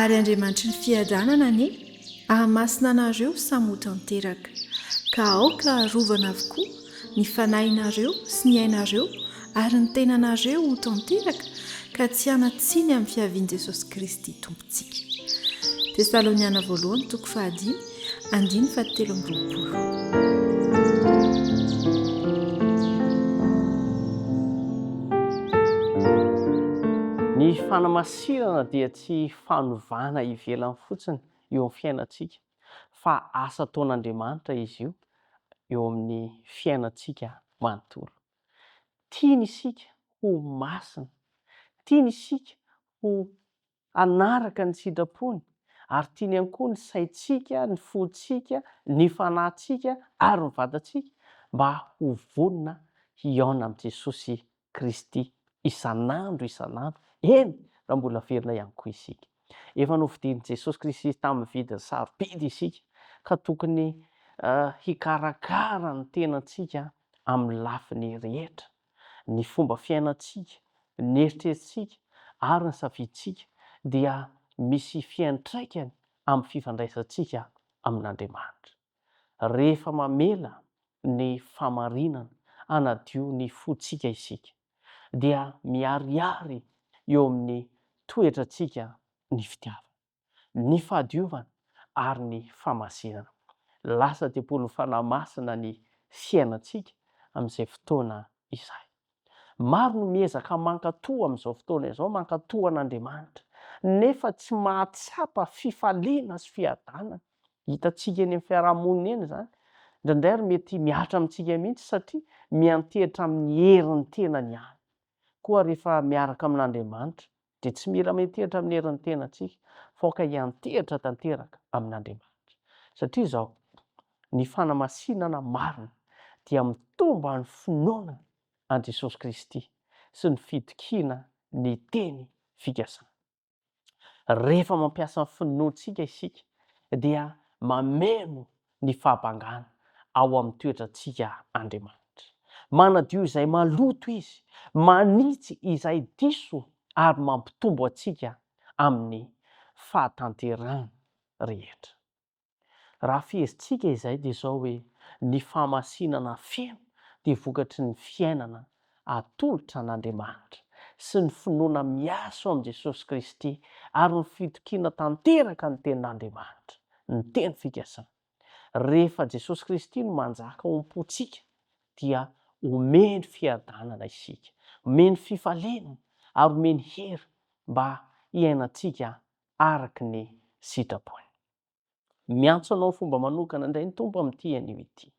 Ary Andriamanitry ny fiadanana ny ahamasina anareo samy ho tanteraka, ka aoka arovana avokoa ny fanahinareo sy ny ainareo ary ny tenanareo ho tanteraka ka tsy hanatsiny amin'ny fiavian'i Jesosy Kristy tompontsika. Tesaloniana voalohany toko 5 andiny 17. Ny fanamasirana dia tsy fanovana ivelany fotsiny eo amin'ny fiainantsika, fa asa ataon'Andriamanitra izy io eo amin'ny fiainantsika manontolo. Tiany isika ho masina, tiany isika ho anaraka ny sitrapony, ary tiany ihany koa ny saintsika, ny fontsika, ny fanahintsika ary ny vatantsika mba ho vonona hiaona amin'i Jesosy Kristy isan'andro isan'andro. Eny, raha mbola velona ihany koa isika. Efa novidian'i Jesosy Kristy tamin'ny vidiny sarobidy isika, ka tokony hikarakara ny tenantsika amin'ny lafiny rehetra. Ny fomba fiainantsika, ny eritreretintsika ary ny safidintsika dia misy fiantraikany amin'ny fifandraisantsika amin'Andriamanitra. Rehefa mamela ny famarinana hanadio ny fontsika isika, dia miharihary eo amin'ny toetrantsika ny fitiavana, ny fahadiovana ary ny famasinana. Lasa dia fanamasina ny fiainantsika amin'izay fotoana izay. Maro no miezaka mankatoa amin'izao fotoana izao, mankatoa an'Andriamanitra, nefa tsy mahatsapa fifaliana sy fiadanana. Hitantsika eny amin'ny fiarahamonina eny izany, indraindray ary mety miatra amintsika mihitsy satria miantehitra amin'ny herin'ny tenany ihany. Koa rehefa miaraka amin'Andriamanitra dia tsy mila miantehitra amin'ny herin'ny tenantsika, fa aoka hiantehitra tanteraka amin'Andriamanitra. Satria izao, ny fanamasinana marina dia mitomba ny finoana an'i Jesosy Kristy sy ny fitokiana ny teny fikasana. Rehefa mampiasa ny finoantsika isika dia mameno ny fahabangana ao amin'ny toetrantsika Andriamanitra. Manadio izay maloto izy, manitsy izay diso ary mampitombo antsika amin'ny fahatanterana rehetra. Raha fiezintsika izay dia izao hoe ny fahamasinana feno dia vokatry ny fiainana atolotra an'Andriamanitra sy ny finoana miasa ao amin'i Jesosy Kristy ary ny fitokiana tanteraka ny tenin'Andriamanitra, ny teny fikasana. Rehefa Jesosy Kristy no manjaka ao am-pontsika dia omeny fiadanana isika, omeny fifaliana ary omeny hery mba hiainantsika araka ny sitrapony. Miantso anao fomba manokana indray ny Tompo amin'ity anio ity.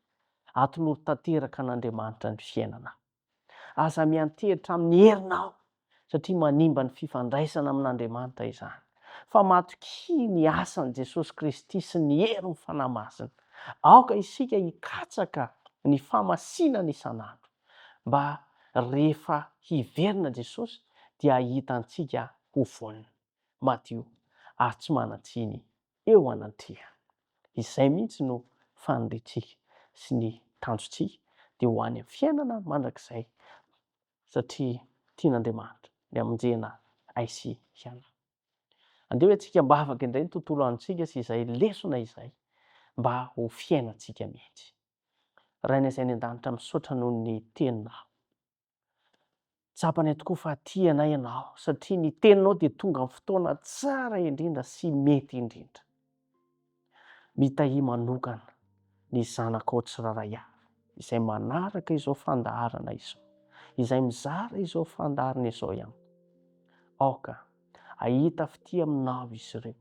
Atoloto tanteraka an'Andriamanitra ny fiainana. Aza miantehitra amin'ny herinao satria manimba ny fifandraisana amin'Andriamanitra izany. Fa matoki ny asan'i Jesosy Kristy sy ny herin'ny fanamasina. Aoka isika hikatsaka ny famasinana isan'andro mba rehefa hiverina Jesosy dia hitantsika ho vonona, madio ary tsy manan-tsiny eo anatreha. Izay mihitsy no faniriantsika sy ny tanjontsika dia ho any amin'ny fiainana mandrakizay satria tian'Andriamanitra ny hamonjena aisy hiainana. Andeha hoe antsika mba afaka indray ny tontolo androntsika sy izay lesona izay mba ho fiainantsika mihitsy. Rainay izay ny an-danitra misaotra noho ny teninao. Tsapanay tokoa fa tia anay ianao satria ny teninao dia tonga amin'ny fotoana tsara indrindra sy mety indrindra. Mitahi manokana ny zanakao tsiraray avy izay manaraka izao fandaharana izao, izay mizara izao fandaharana izao ihany. Aoka ahita fity aminao izy ireo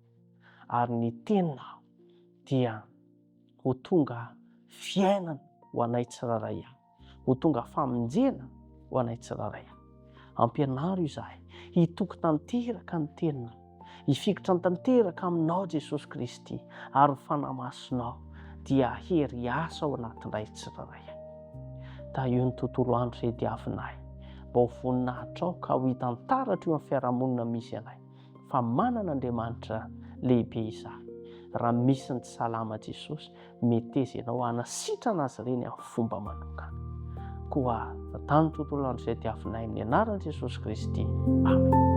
ary ny teninao dia ho tonga fiainana ho anay tsiraray avy, ho tonga famonjena ho anay tsiraray avy. Ampianaro izahay hitoky tanteraka ny teninao, hifikotra tanteraka aminao Jesosy Kristy ary fanamasinao dia hery asa ao anatinay tsiraray. Da io ny tontolo andro izay diavinay mba ho voninahitra ao ka ho hitantaratra eo amin'ny fiarahamonina misy anay fa manan'Andriamanitra lehibe izahay. Raha misy ny tsy salama Jesosy, meteza ianao hanasitrana azy ireny amin'ny fomba manokana. Koa tany tontolo andro izay diavinay amin'ny anaran'i Jesosy Kristy. Amen.